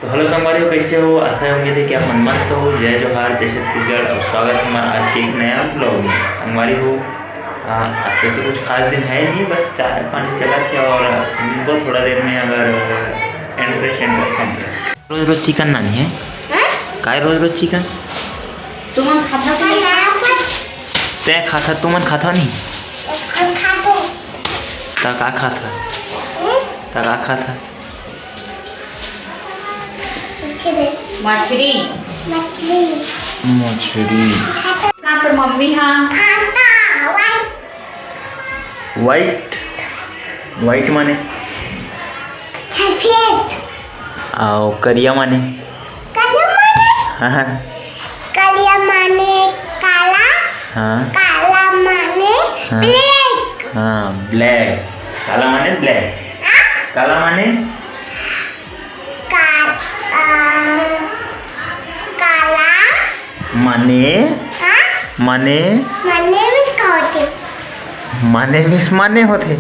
तो हेलो संगवारी, कैसे हो? आशा उम्मीद है कि आप मस्त हो। जय जोहार, जय छत्तीसगढ़ और स्वागत है हमारा आज के एक नया ब्लॉग में। संगवारी हो, आज कैसे कुछ खास दिन है नहीं, बस चाय पानी चला था और इनको थोड़ा देर में अगर इंटरेस्ट रोज रोज चिकन नहीं है काय रोज रोज चिकन तुम खाता तय खाता तुमन खाता नहीं ता का खाता मछली कहाँ पर मम्मी? हाँ वाइट माने सफेद आओ करिया माने हाँ कालिया माने काला हाँ काला माने हाँ। ब्लैक हाँ ब्लैक काला माने ब्लैक काला माने काला माने हाँ माने माने मिस होते माने मिस माने होते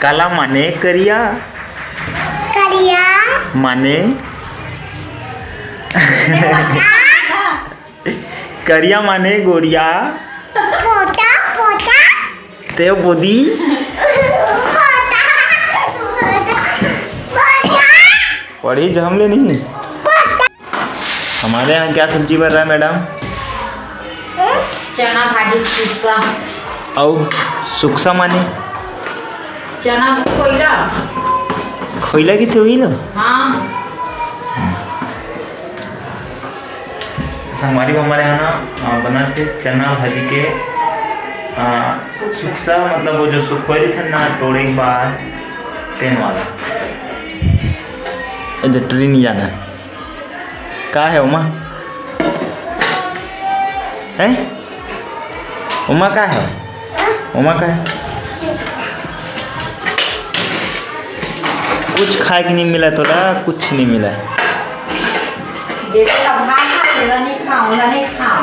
काला माने करिया कालिया माने करिया माने गोरिया पोटा पोटा ते बोदी पोटा पढ़ी जो हमले नहीं। हमारे यहाँ क्या सब्जी बन रहा है मैडम? चना भाजी सुक्का और सुक्सा माने चना कोयला। खोइला की तो हुई ना। हाँ हमारी हमारे यहाँ ना बनाते चना भाजी के सुक्सा, मतलब वो जो सुखोरी था ना तोड़े के बाद तेन वाला ट्री नहीं जाना का है उमा है उमा का है कुछ खाए कि नहीं मिला तोरा? कुछ नहीं मिला। देखो नहीं खाओ